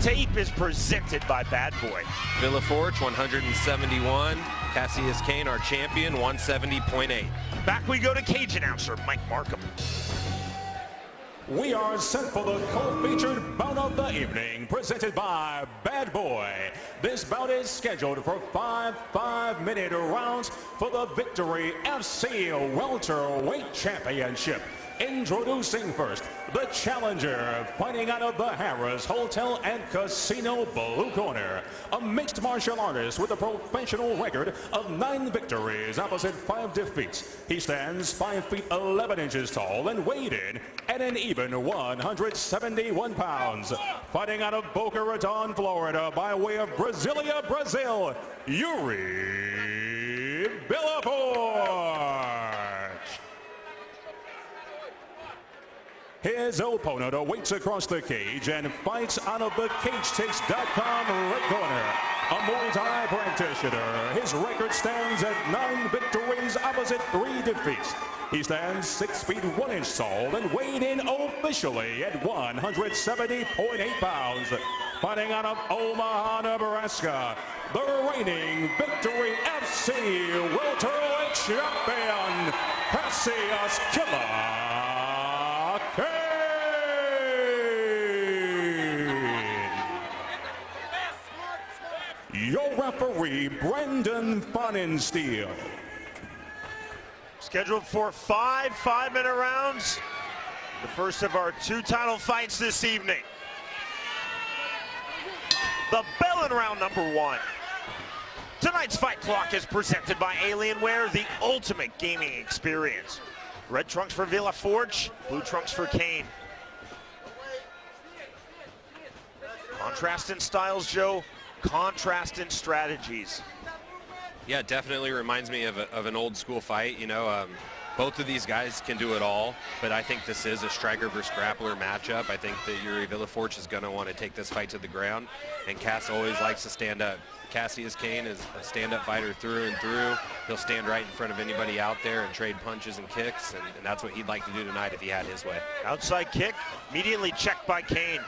tape is presented by Bad Boy. Villefort, 171. Kassius Kayne, our champion, 170.8. Back we go to cage announcer Mike Markham. We are set for the co-featured bout of the evening, presented by Bad Boy. This bout is scheduled for 5 5-minute rounds for the Victory FC Welterweight Championship. Introducing first, the challenger, fighting out of the Harris Hotel and Casino Blue Corner. A mixed martial artist with a professional record of 9 victories opposite 5 defeats. He stands 5 feet 11 inches tall and weighed in at an even 171 pounds. Fighting out of Boca Raton, Florida by way of Brasilia, Brazil, Yuri Villefort. His opponent awaits across the cage and fights out of the CageTakes.com red corner. A Muay Thai practitioner, his record stands at 9 victories opposite 3 defeats. He stands 6 feet 1 inch tall and weighed in officially at 170.8 pounds. Fighting out of Omaha, Nebraska, the reigning Victory FC welterweight champion, Kassius Kayne. Your referee, Brendan Fonensteel. Scheduled for 5 5-minute rounds. The first of our 2 title fights this evening. The bell in round number 1. Tonight's fight clock is presented by Alienware, the ultimate gaming experience. Red trunks for Villefort, blue trunks for Kayne. Contrast in styles, Joe. Contrast in strategies. Yeah, definitely reminds me of an old school fight. You know, both of these guys can do it all, but I think this is a striker versus grappler matchup. I think that Yuri Villefort is going to want to take this fight to the ground, and Cass always likes to stand up. Kassius Kayne is a stand-up fighter through and through. He'll stand right in front of anybody out there and trade punches and kicks, and that's what he'd like to do tonight if he had his way. Outside kick, immediately checked by Kayne.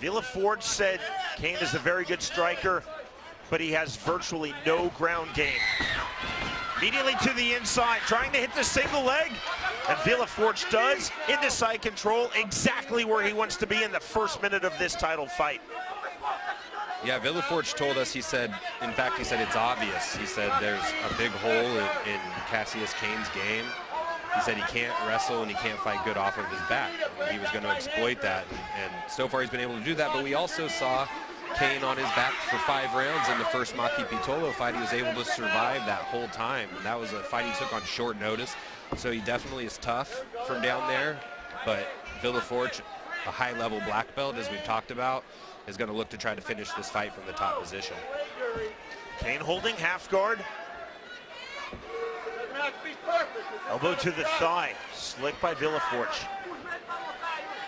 Villefort said Kayne is a very good striker, but he has virtually no ground game. Immediately to the inside, trying to hit the single leg, and Villefort does, into side control, exactly where he wants to be in the first minute of this title fight. Yeah, Villefort told us, he said, in fact, he said it's obvious. He said there's a big hole in Kassius Kayne's game. He said he can't wrestle and he can't fight good off of his back. He was going to exploit that, and so far he's been able to do that. But we also saw Kayne on his back for 5 rounds in the first Maki Pitolo fight. He was able to survive that whole time, and that was a fight he took on short notice. So he definitely is tough from down there, but Villefort, a high-level black belt, as we've talked about, is going to look to try to finish this fight from the top position. Kayne holding half guard. Elbow to the thigh, slick by Villefort.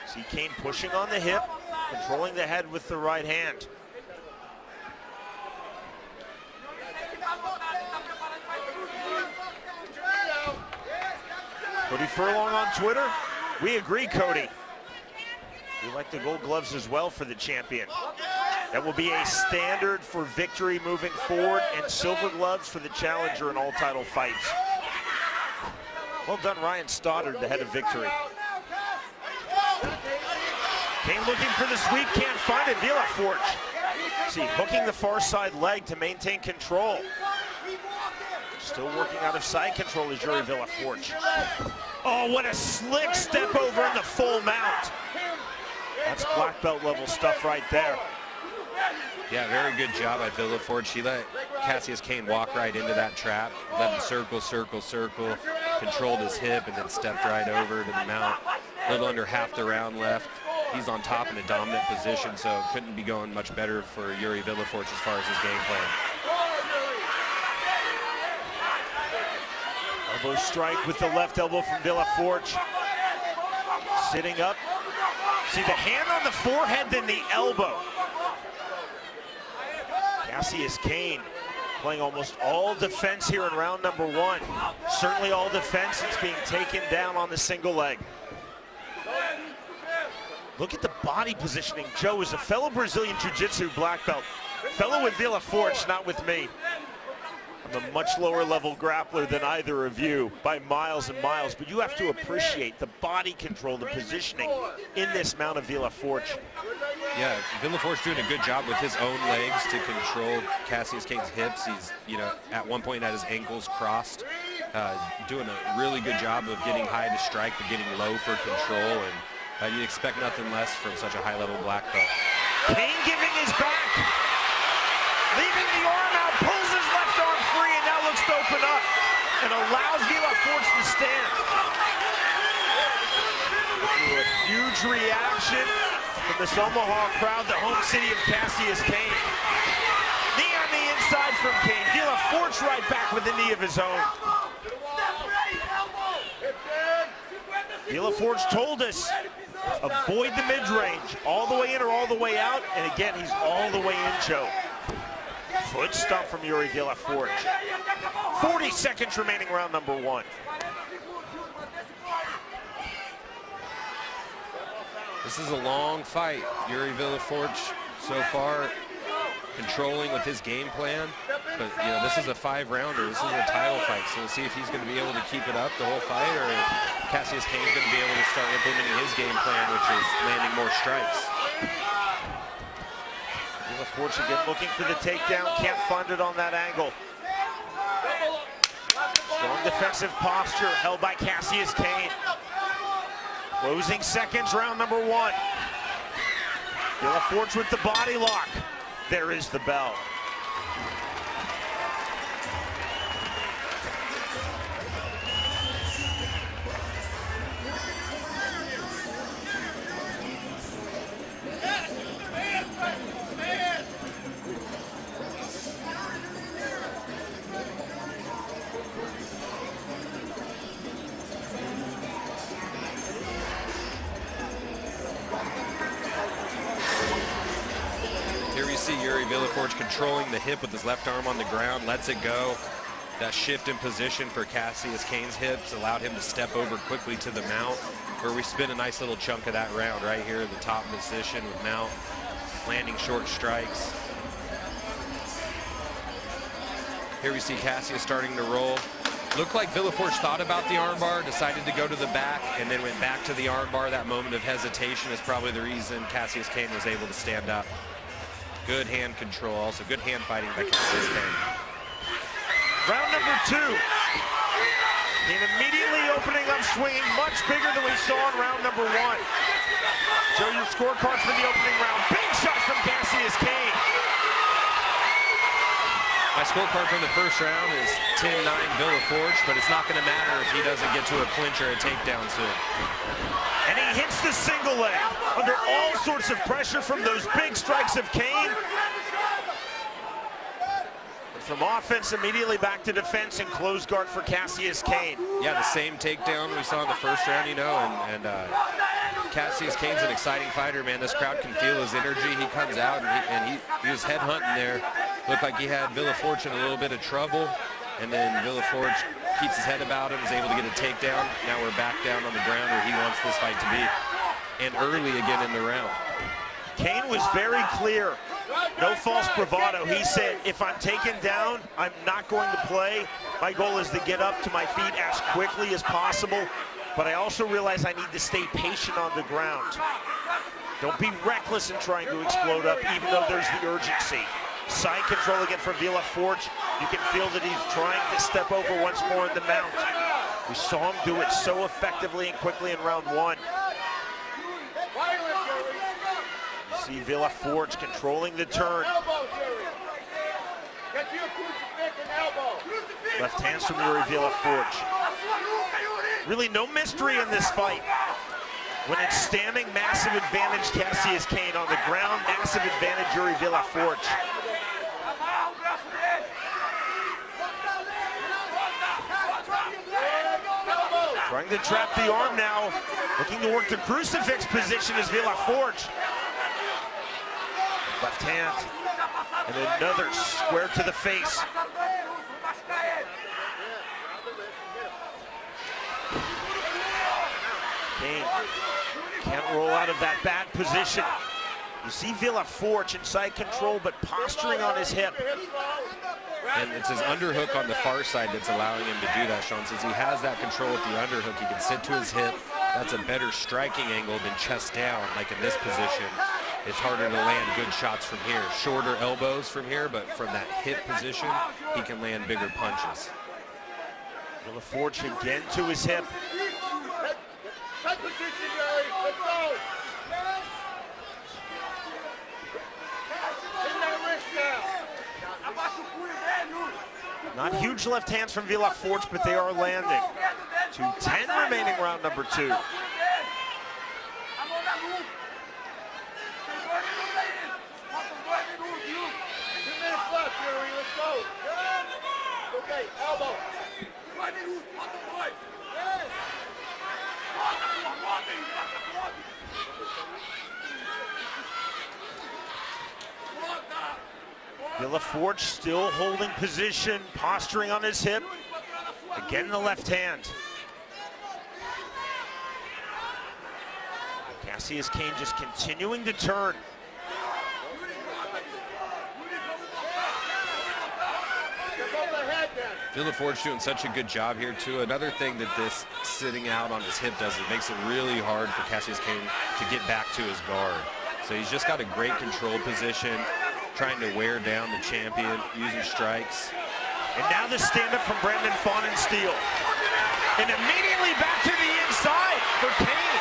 See Kayne pushing on the hip, controlling the head with the right hand. Cody Furlong on Twitter. We agree, Cody. We like the gold gloves as well for the champion. That will be a standard for Victory moving forward, and silver gloves for the challenger in all title fights. Well done, Ryan Stoddard, the head of Victory. Kayne looking for the sweep, can't find it. Villefort. See, hooking the far side leg to maintain control. Still working out of side control is Yuri Villefort. Oh, what a slick step over in the full mount. That's black belt level stuff right there. Yeah, very good job by Villefort. She let Kassius Kayne walk right into that trap, let him circle, circle, circle, controlled his hip, and then stepped right over to the mount. A little under half the round left. He's on top in a dominant position, so it couldn't be going much better for Yuri Villefort as far as his game plan. Elbow strike with the left elbow from Villefort. Sitting up. See the hand on the forehead, then the elbow. Kassius Kayne playing almost all defense here in round number 1. Certainly all defense. It's being taken down on the single leg. Look at the body positioning. Joe is a fellow Brazilian Jiu-Jitsu black belt. Fellow with Villefort, not with me. I'm a much lower level grappler than either of you by miles and miles, but you have to appreciate the body control, the positioning in this mount of Villefort. Yeah, Villefort's doing a good job with his own legs to control Kassius Kayne's hips. He's, you know, at one point had his ankles crossed, doing a really good job of getting high to strike, but getting low for control, and you expect nothing less from such a high-level black belt. Kayne giving his back, leaving the arm out, pulls his left arm free, and now looks to open up, and allows Villefort to stand. A huge reaction from this Omaha crowd, the home city of Kassius Kayne. Knee on the inside from Kayne. Villefort's right back with a knee of his own. Villefort's told us, avoid the mid-range, all the way in or all the way out, and again, he's all the way in, Joe. Foot stomp from Yuri Villefort. 40 seconds remaining, round number 1. This is a long fight. Yuri Villefort so far controlling with his game plan, but you know, this is a 5-rounder. This is a title fight, so we'll see if he's going to be able to keep it up the whole fight, or if Kassius Kayne's going to be able to start implementing his game plan, which is landing more strikes. Villefort again looking for the takedown, can't find it on that angle. Strong defensive posture held by Kassius Kayne. Closing seconds, round number 1. Villefort with the body lock. There is the bell. Here we see Yuri Villefort controlling the hip with his left arm on the ground, lets it go. That shift in position for Kassius Kayne's hips allowed him to step over quickly to the mount, where we spent a nice little chunk of that round right here in the top position with mount, landing short strikes. Here we see Kassius starting to roll. Looked like Villefort thought about the armbar, decided to go to the back, and then went back to the armbar. That moment of hesitation is probably the reason Kassius Kayne was able to stand up. Good hand control, also good hand fighting by Kassius Kayne. Round number 2. Kayne immediately opening up swinging, much bigger than we saw in round number 1. Show your scorecards for the opening round. Big shot from Kassius Kayne. My scorecard from the first round is 10-9 Villefort, but it's not going to matter if he doesn't get to a clinch or a takedown soon. And he hits the single leg under all sorts of pressure from those big strikes of Kayne. But from offense, immediately back to defense and close guard for Kassius Kayne. Yeah, the same takedown we saw in the first round, you know, and Kassius Kayne's an exciting fighter, man. This crowd can feel his energy. He comes out and he was head hunting there. Looked like he had Villefort in a little bit of trouble, and then Villefort keeps his head about him, is able to get a takedown. Now we're back down on the ground where he wants this fight to be, and early again in the round. Kayne was very clear, no false bravado. He said, if I'm taken down, I'm not going to play. My goal is to get up to my feet as quickly as possible, but I also realize I need to stay patient on the ground. Don't be reckless in trying to explode up, even though there's the urgency. Side control again for Villefort. You can feel that he's trying to step over once more in the mount. We saw him do it so effectively and quickly in round 1. You see Villefort controlling the turn. Left hands from Yuri Villefort. Really no mystery in this fight. When it's standing, massive advantage Kassius Kayne. On the ground, massive advantage Yuri Villefort. Trying to trap the arm now. Looking to work the crucifix position is Villefort. Left hand. And another square to the face. Kayne can't roll out of that bad position. You see Villefort inside control, but posturing on his hip. And it's his underhook on the far side that's allowing him to do that, Sean. Since he has that control with the underhook, he can sit to his hip. That's a better striking angle than chest down, like in this position. It's harder to land good shots from here. Shorter elbows from here, but from that hip position, he can land bigger punches. Villefort again to his hip. Not huge left hands from Villefort, but they are landing. 2:10 remaining round number 2. Okay, elbow. 'Villefort still holding position, posturing on his hip. Again, the left hand. Kassius Kayne just continuing to turn. Villefort's doing such a good job here too. Another thing that this sitting out on his hip does, it makes it really hard for Kassius Kayne to get back to his guard. So he's just got a great control position, trying to wear down the champion, using strikes. And now the stand-up from Brandon Faunensteel. And immediately back to the inside for Kayne.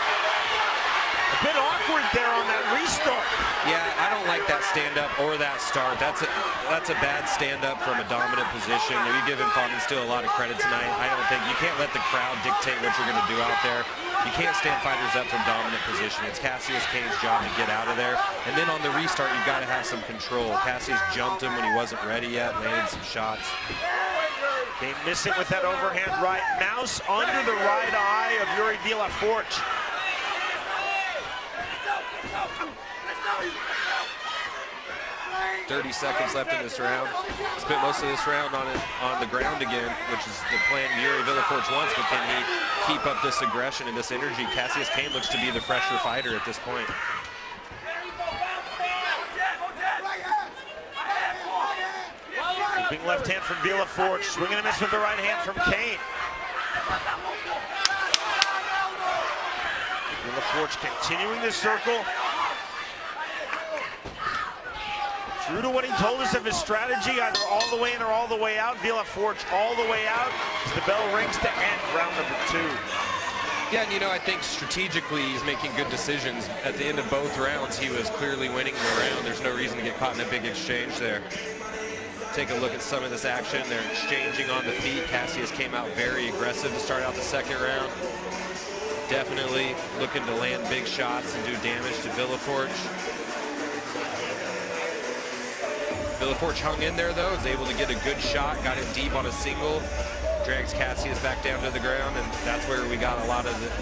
A bit awkward there on that restart. Yeah, I don't like that stand-up or that start. That's a bad stand-up from a dominant position. You're giving Faunensteel a lot of credit tonight. I don't think, you can't let the crowd dictate what you're going to do out there. You can't stand fighters up from dominant position. It's Kassius Kayne's job to get out of there. And then on the restart, you've got to have some control. Kassius jumped him when he wasn't ready yet, landed some shots. Kayne missing with that overhand right. Mouse under the right eye of Yuri Villefort. 30 seconds left in this round. Spent most of this round on the ground again, which is the plan Yuri Villefort wants, but can he keep up this aggression and this energy? Kassius Kayne looks to be the fresher fighter at this point. Big left hand from Villefort, swinging and missing with the right hand from Kayne. Villefort's continuing the circle. True to what he told us of his strategy, either all the way in or all the way out. Villefort's all the way out as the bell rings to end round number 2. Yeah, and you know, I think strategically he's making good decisions. At the end of both rounds, he was clearly winning the round. There's no reason to get caught in a big exchange there. Take a look at some of this action. They're exchanging on the feet. Kassius came out very aggressive to start out the second round. Definitely looking to land big shots and do damage to Villefort. Villefort hung in there though, was able to get a good shot, got it deep on a single, drags Kassius back down to the ground, and that's where we got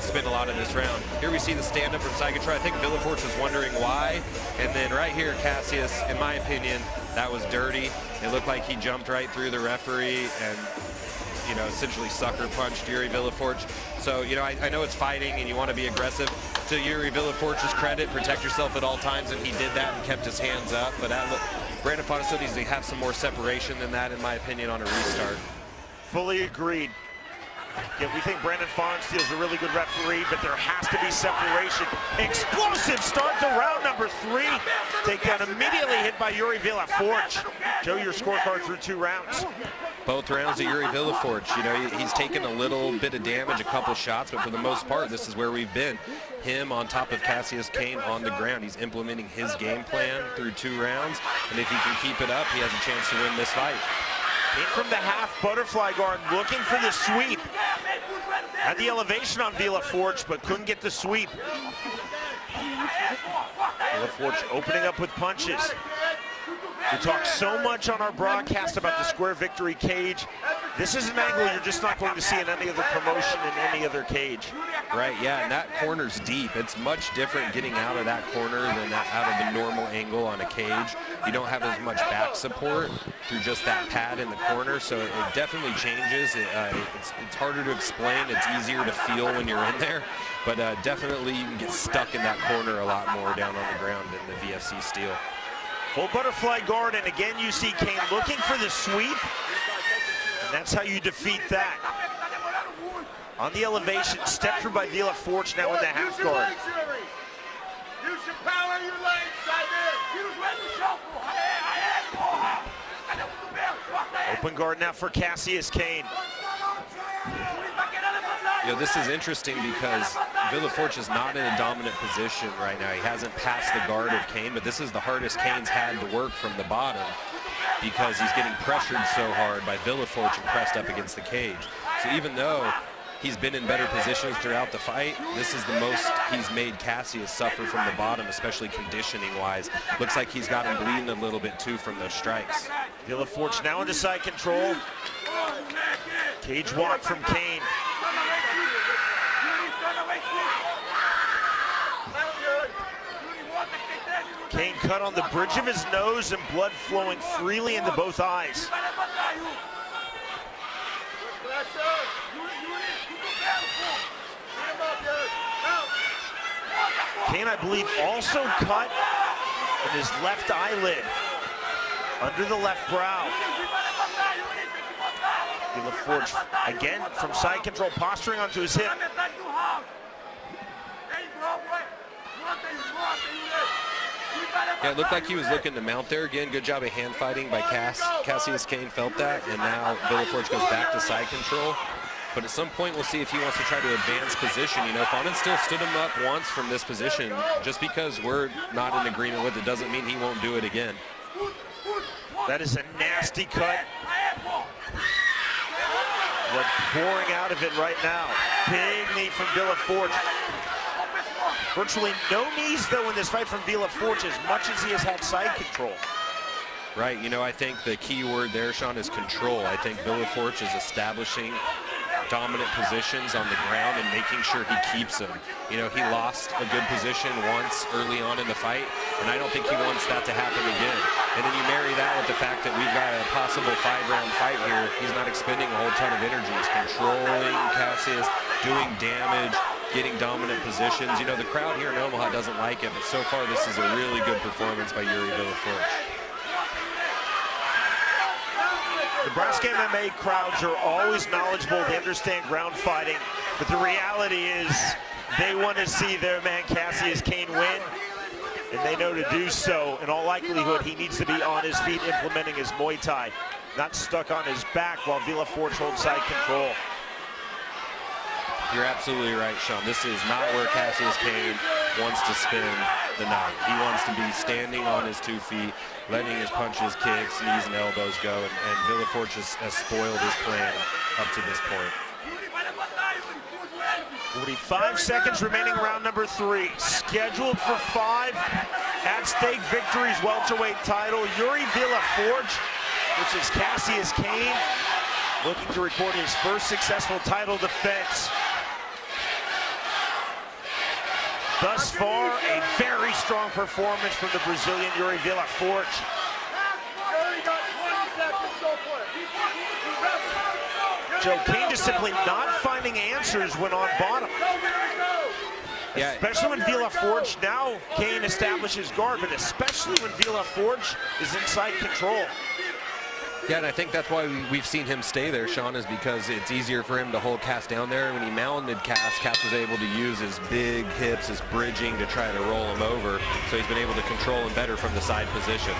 spent a lot of this round. Here we see the stand-up from Psychotron. I think Villefort was wondering why, and then right here, Kassius, in my opinion, that was dirty. It looked like he jumped right through the referee and, you know, essentially sucker punched Yuri Villefort. So, you know, I know it's fighting and you want to be aggressive. To Yuri Villefort's credit, protect yourself at all times, and he did that and kept his hands up. But Brandon Faunensteel needs to have some more separation than that, in my opinion, on a restart. Fully agreed. Yeah, we think Brandon Faunensteel is a really good referee, but there has to be separation. Explosive start to round number 3. Takedown immediately hit by Yuri Villefort. Joe, your scorecard through 2 rounds. Both rounds of Yuri Villefort. You know, he's taken a little bit of damage, a couple shots, but for the most part, this is where we've been. Him on top of Kassius Kayne on the ground. He's implementing his game plan through 2 rounds, and if he can keep it up, he has a chance to win this fight. In from the half butterfly guard, looking for the sweep. Had the elevation on Villefort, but couldn't get the sweep. Villefort opening up with punches. We talk so much on our broadcast about the square victory cage. This is an angle you're just not going to see in any other promotion in any other cage. Right, yeah, and that corner's deep. It's much different getting out of that corner than out of the normal angle on a cage. You don't have as much back support through just that pad in the corner, so it definitely changes. It's harder to explain. It's easier to feel when you're in there, but definitely you can get stuck in that corner a lot more down on the ground in the VFC steel. Full butterfly guard, and again you see Kayne looking for the sweep, and that's how you defeat that. On the elevation, step through by Villefort now in the half guard. Use your power, your legs, Open guard now for Kassius Kayne. You know, this is interesting because Villefort is not in a dominant position right now. He hasn't passed the guard of Kayne, but this is the hardest Kayne's had to work from the bottom because he's getting pressured so hard by Villefort and pressed up against the cage. So even though he's been in better positions throughout the fight, this is the most he's made Kassius suffer from the bottom, especially conditioning-wise. Looks like he's got him bleeding a little bit too from those strikes. Villefort now into side control. Cage walk from Kayne. Kayne cut on the bridge of his nose and blood flowing freely into both eyes. Kayne, I believe, also cut in his left eyelid, under the left brow. Villefort again from side control, posturing onto his hip. Yeah, it looked like he was looking to mount there again. Good job of hand fighting by Kassius Kayne, felt that, and now Villefort goes back to side control. But at some point, we'll see if he wants to try to advance position. You know, Fonin still stood him up once from this position. Just because we're not in agreement with it doesn't mean he won't do it again. That is a nasty cut. Blood pouring out of it right now. Big knee from Villefort. Virtually no knees, though, in this fight from Villefort, as much as he has had side control. Right, you know, I think the key word there, Sean, is control. I think Villefort is establishing dominant positions on the ground and making sure he keeps them. You know, he lost a good position once early on in the fight, and I don't think he wants that to happen again. And then you marry that with the fact that we've got a possible 5-round fight here. He's not expending a whole ton of energy. He's controlling Kassius, doing damage, getting dominant positions. You know, the crowd here in Omaha doesn't like it, but so far this is a really good performance by Yuri Villefort. Nebraska MMA crowds are always knowledgeable. They understand ground fighting, but the reality is they want to see their man Kassius Kayne win, and they know to do so. In all likelihood, he needs to be on his feet implementing his Muay Thai, not stuck on his back while Villefort holds side control. You're absolutely right, Sean. This is not where Kassius Kayne wants to spend the night. He wants to be standing on his 2 feet, letting his punches, kicks, knees, and elbows go, and Villefort just has spoiled his plan up to this point. 45 seconds remaining, round number 3. Scheduled for 5 at-stake victories, welterweight title. Yuri Villefort, which is Kassius Kayne, looking to record his first successful title defense. Thus far, a very strong performance from the Brazilian Yuri Villefort. Joe, Kayne just simply not finding answers when on bottom. Yeah. Especially when Villefort, now Kayne establishes guard, but especially when Villefort is inside control. Yeah, and I think that's why we've seen him stay there, Sean, is because it's easier for him to hold Cass down there. When he mounted Cass was able to use his big hips, his bridging to try to roll him over. So he's been able to control him better from the side position.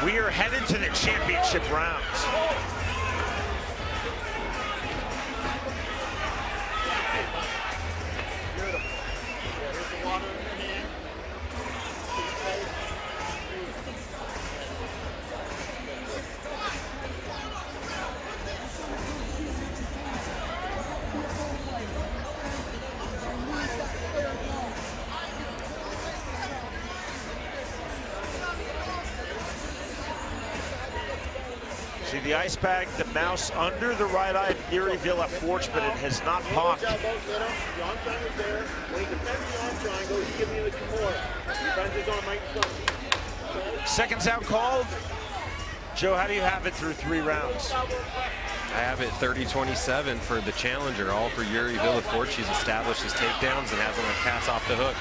We are headed to the championship rounds. See the ice bag, the mouse under the right eye of Yuri Villefort, but it has not popped. The arm triangle is there. When he defends the arm triangle, he's giving you the Kimura. He defends his arm right in front. Seconds out called. Joe, how do you have it through 3 rounds? I have it 30-27 for the challenger, all for Yuri Villefort. She's established his takedowns and hasn't let Cass off the hook.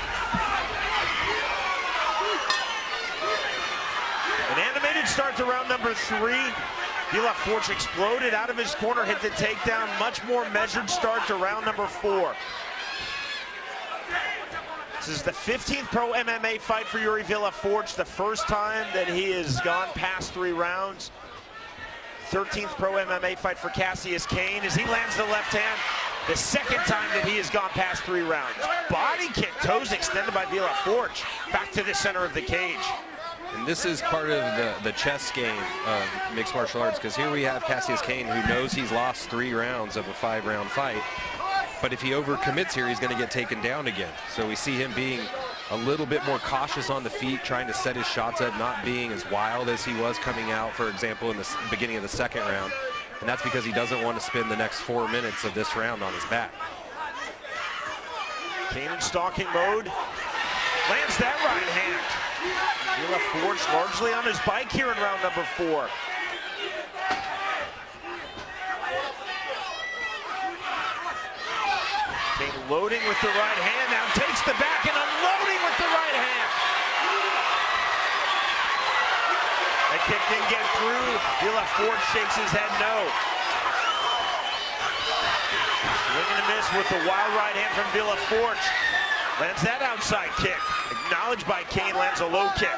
An animated start to round number 3. Villefort exploded out of his corner, hit the takedown. Much more measured start to round number 4. This is the 15th pro MMA fight for Yuri Villefort, the first time that he has gone past 3 rounds. 13th pro MMA fight for Kassius Kayne as he lands the left hand. The second time that he has gone past 3 rounds. Body kick, toes extended by Villefort. Back to the center of the cage. And this is part of the chess game of mixed martial arts, because here we have Kassius Kayne, who knows he's lost 3 rounds of a 5-round fight. But if he overcommits here, he's going to get taken down again. So we see him being a little bit more cautious on the feet, trying to set his shots up, not being as wild as he was coming out, for example, in the beginning of the 2nd round. And that's because he doesn't want to spend the next 4 minutes of this round on his back. Kayne in stalking mode. Lands that right hand. Villefort largely on his bike here in round number 4. Kayne loading with the right hand, now takes the back and unloading with the right hand. That kick didn't get through. Villefort shakes his head no. Swing and a miss with the wild right hand from Villefort. Lands that outside kick. Acknowledged by Kayne, lands a low kick.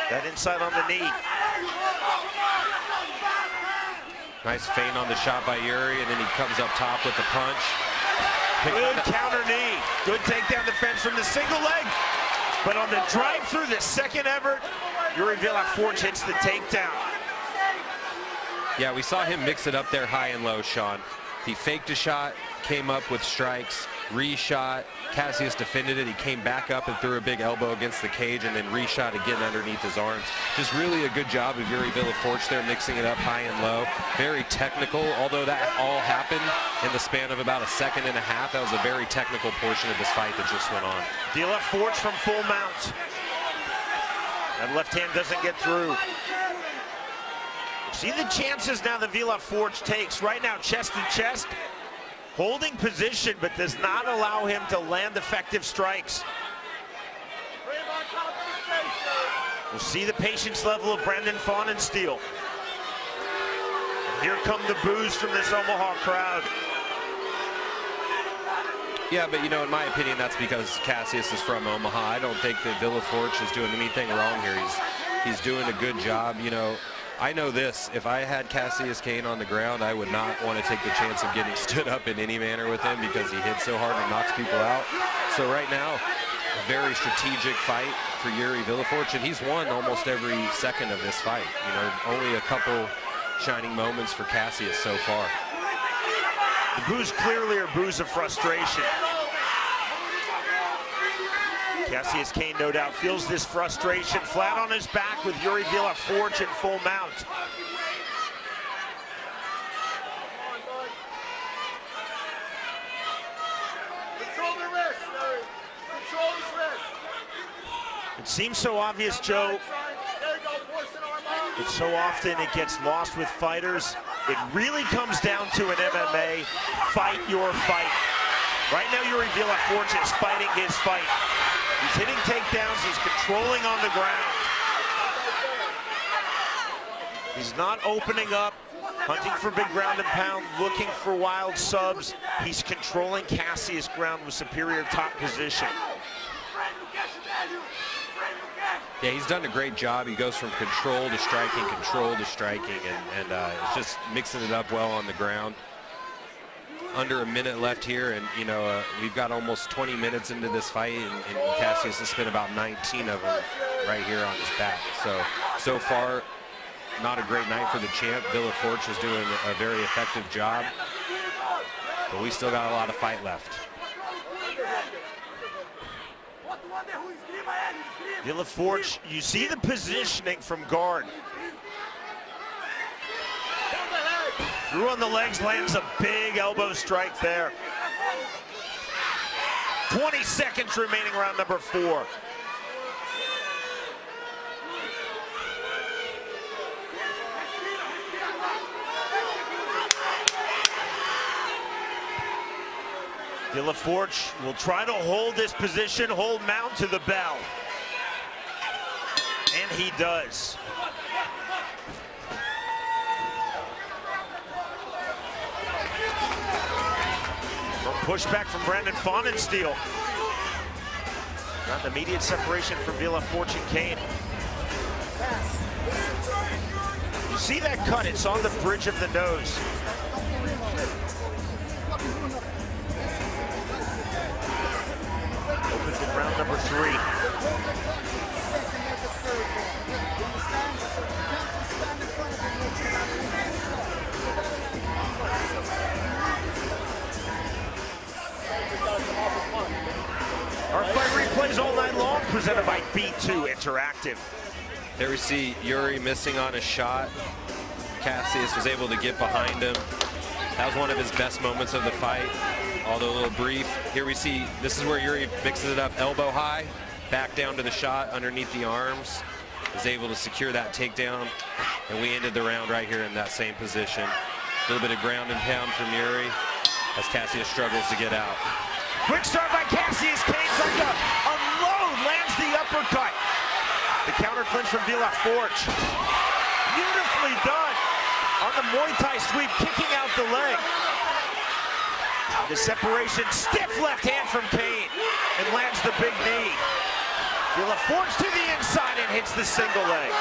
That inside on the knee. Nice feint on the shot by Yuri, and then he comes up top with the punch. Good counter knee. Good takedown defense from the single leg. But on the drive through, the second effort, Yuri Villefort hits the takedown. Yeah, we saw him mix it up there high and low, Sean. He faked a shot, came up with strikes, re-shot. Kassius defended it. He came back up and threw a big elbow against the cage and then re-shot again underneath his arms. Just really a good job of Yuri Villefort there, mixing it up high and low. Very technical, although that all happened in the span of about 1.5 seconds. That was a very technical portion of this fight that just went on. Villefort from full mount. That left hand doesn't get through. See the chances now that Villefort takes. Right now, chest to chest. Holding position, but does not allow him to land effective strikes. We'll see the patience level of Brandon Faunensteel. Here come the boos from this Omaha crowd. Yeah, but you know, in my opinion, that's because Kassius is from Omaha. I don't think that Villefort is doing anything wrong here. He's doing a good job. You know, I know this, if I had Kassius Kayne on the ground, I would not want to take the chance of getting stood up in any manner with him because he hits so hard and knocks people out. So right now, a very strategic fight for Yuri Villefort, and he's won almost every second of this fight. You know, only a couple shining moments for Kassius so far. The boos clearly are boos of frustration. Kassius Kayne, no doubt, feels this frustration flat on his back with Yuri Villefort in full mount. Control the wrist, Yuri. Control his wrist. It seems so obvious, Joe, There you go, force an arm out. but so often it gets lost with fighters. It really comes down to an MMA, fight your fight. Right now, Yuri Villefort is fighting his fight. He's hitting takedowns, he's controlling on the ground. He's not opening up, hunting for big ground and pound, looking for wild subs. He's controlling Kassius' ground with superior top position. Yeah, he's done a great job. He goes from control to striking, and it's just mixing it up well on the ground. Under a minute left here, and you know, we've got almost 20 minutes into this fight, and Kassius has spent about 19 of them right here on his back. So far, not a great night for the champ. Villefort is doing a very effective job, but we still got a lot of fight left. Villefort, you see the positioning from guard. Through on the legs, lands a big elbow strike there. 20 seconds remaining, round number 4. Villefort will try to hold this position, hold mount to the bell. And he does. Pushback from Brandon Fahnensteel. Not an immediate separation from Villefort and Kayne. You see that cut? It's on the bridge of the nose. Opens in round number 3. Our fight replays all night long, presented by B2 Interactive. There we see Yuri missing on a shot. Kassius was able to get behind him. That was one of his best moments of the fight, although a little brief. Here we see, this is where Yuri mixes it up, elbow high, back down to the shot underneath the arms. Was able to secure that takedown, and we ended the round right here in that same position. A little bit of ground and pound from Yuri as Kassius struggles to get out. Quick start by Kassius. Kayne trying to unload, lands the uppercut. The counter clinch from Villefort. Beautifully done on the Muay Thai sweep, kicking out the leg. The separation, stiff left hand from Kayne, and lands the big knee. Villefort to the inside and hits the single leg.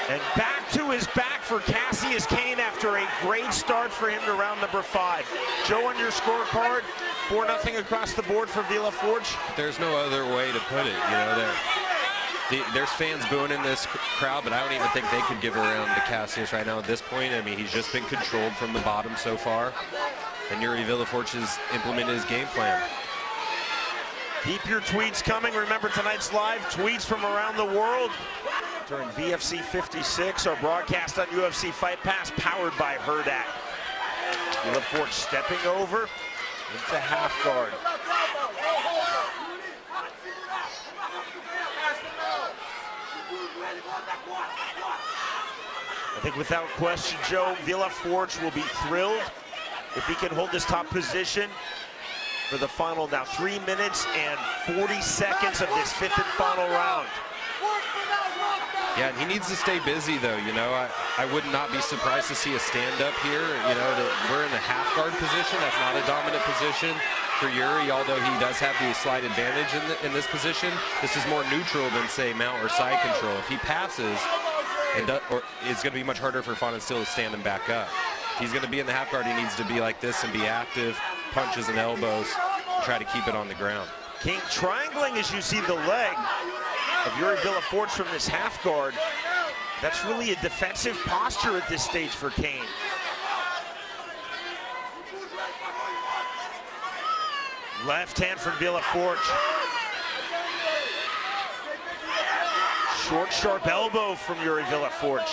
And back to his back for Kassius Kayne after a great start for him to round number 5. Joe, on your scorecard, 4-0 across the board for Villefort. There's no other way to put it. You know, there's fans booing in this crowd, but I don't even think they could give a round to Kassius right now at this point. I mean, he's just been controlled from the bottom so far, and Yuri Villefort has implemented his game plan. Keep your tweets coming. Remember tonight's live tweets from around the world during VFC 56, our broadcast on UFC Fight Pass, powered by HugoDeSouza. Villefort stepping over into half guard. I think without question, Joe, Villefort will be thrilled if he can hold this top position for the final now 3 minutes and 40 seconds of this 5th and final round. Yeah, and he needs to stay busy, though. You know, I would not be surprised to see a stand-up here. You know, that we're in the half-guard position. That's not a dominant position for Yuri, although he does have the slight advantage in this position. This is more neutral than, say, mount or side control. If he passes, it's going to be much harder for Fahnensteel to stand him back up. If he's going to be in the half guard, he needs to be like this and be active, punches and elbows, try to keep it on the ground. Kayne triangling as you see the leg of Yuri Villefort from this half guard. That's really a defensive posture at this stage for Kayne. Left hand from Villefort. Short, sharp elbow from Yuri Villefort.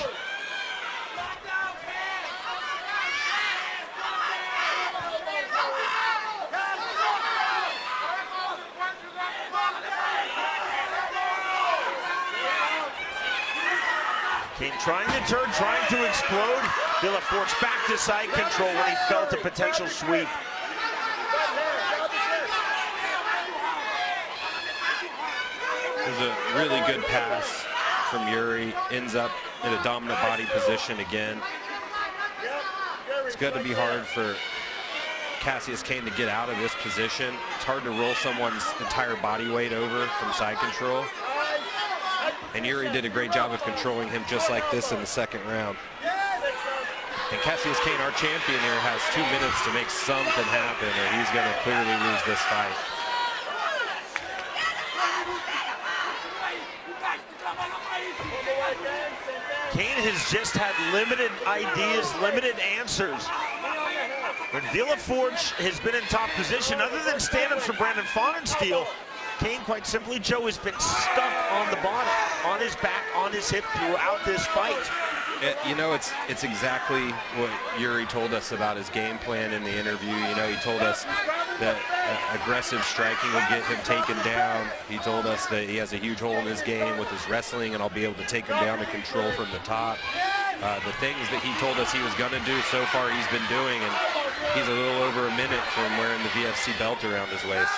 Kayne trying to turn, trying to explode. Villefort's back to side control when he felt a potential sweep. There's a really good pass from Yuri, ends up in a dominant body position again. It's going to be hard for Kassius Kayne to get out of this position. It's hard to roll someone's entire body weight over from side control. And Yuri did a great job of controlling him just like this in the second round. And Kassius Kayne, our champion here, has 2 minutes to make something happen, or he's going to clearly lose this fight. Kayne has just had limited ideas, limited answers. When Villefort has been in top position, other than stand-ups from Brandon Fahnensteel, Kayne, quite simply, Joe, has been stuck on the bottom, on his back, on his hip throughout this fight. You know, it's exactly what Yuri told us about his game plan in the interview. You know, he told us that aggressive striking will get him taken down. He told us that he has a huge hole in his game with his wrestling, and I'll be able to take him down to control from the top. The things that he told us he was going to do so far, he's been doing, and he's a little over a minute from wearing the VFC belt around his waist.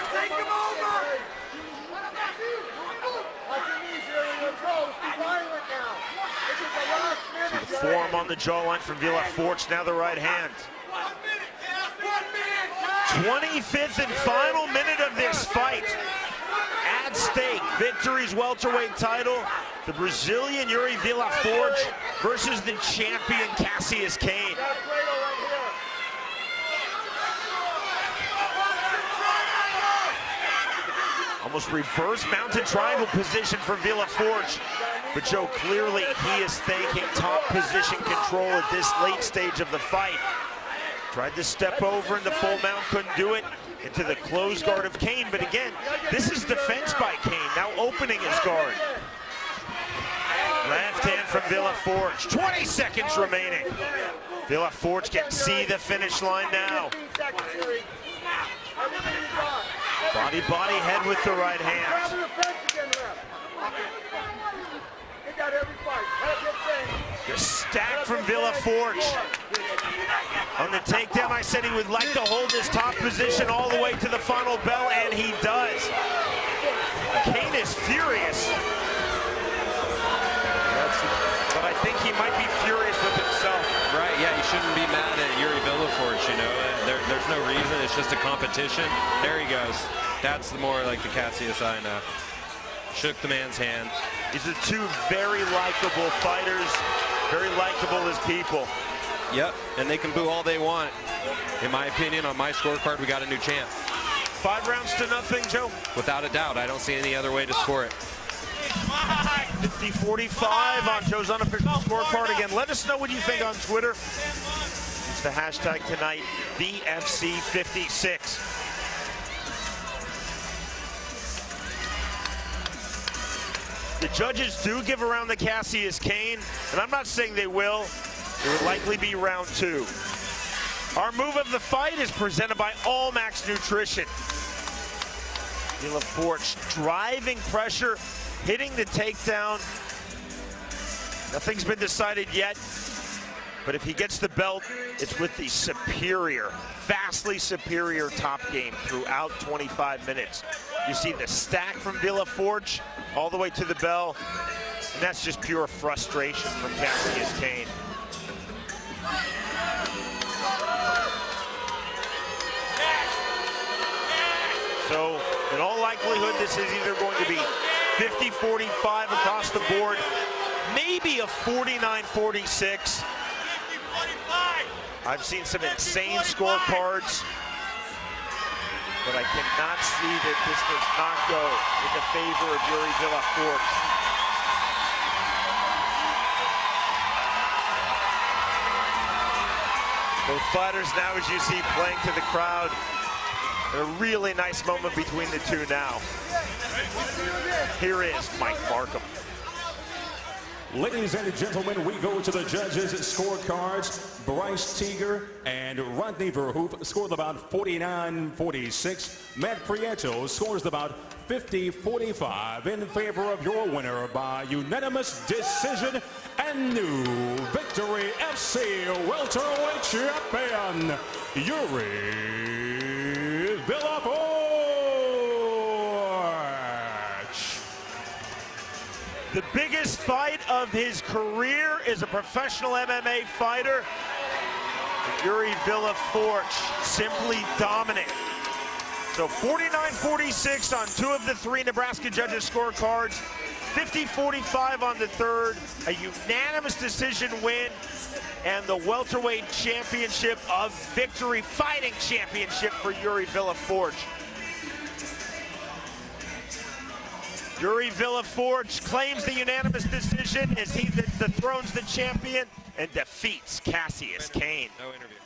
See the forearm on the jawline from Villefort, now the right hand. 25th and final minute of this fight. At stake, Victory's welterweight title, the Brazilian Yuri Villefort versus the champion Kassius Kayne. Almost reverse mounted triangle position for Villefort. But Joe, clearly he is thanking top position control at this late stage of the fight. Tried to step over in the full mount, couldn't do it. Into the closed guard of Kayne, but again, this is defense by Kayne, now opening his guard. Left hand from Villefort, 20 seconds remaining. Villefort can see the finish line now. Body, head with the right hand. The stack from Villefort. On the takedown, I said he would like to hold his top position all the way to the final bell, and he does. Kayne is furious. But I think he might be furious with himself. Right, yeah, you shouldn't be mad at Yuri Villefort, you know. There's no reason, it's just a competition. There he goes. That's more like the Kassius I know. Shook the man's hand. These are two very likable fighters, very likable as people. Yep, and they can boo all they want. In my opinion, on my scorecard, we got a new champ. 5 rounds to nothing, Joe? Without a doubt, I don't see any other way to score it. 50-45 on Joe's unofficial scorecard. Again, let us know what you think on Twitter. It's the hashtag tonight, VFC56. The judges do give around the Kassius Kayne, and I'm not saying they will. It would likely be round 2. Our move of the fight is presented by All Max Nutrition. Villefort driving pressure, hitting the takedown. Nothing's been decided yet, but if he gets the belt, it's with the superior, vastly superior top game throughout 25 minutes. You see the stack from Villefort all the way to the bell, and that's just pure frustration from Kassius Kayne. So, in all likelihood, this is either going to be 50-45 across the board, maybe a 49-46. I've seen some insane scorecards, but I cannot see that this does not go in the favor of Yuri Villefort. Both fighters now, as you see, playing to the crowd. A really nice moment between the two now. Here is Mike Markham. Ladies and gentlemen, we go to the judges' scorecards. Bryce Teager and Rodney Verhoef scored about 49-46. Matt Prieto scores about 50-45 in favor of your winner by unanimous decision and new Victory FC welterweight champion, Yuri Villefort. The biggest fight of his career is a professional MMA fighter. Yuri Villefort, simply dominant. So 49-46 on 2 of the 3 Nebraska judges' scorecards, 50-45 on the 3rd, a unanimous decision win, and the welterweight championship of Victory Fighting Championship for Yuri Villefort. Yuri Villefort claims the unanimous decision as he dethrones the champion and defeats Kassius Kayne. No interview.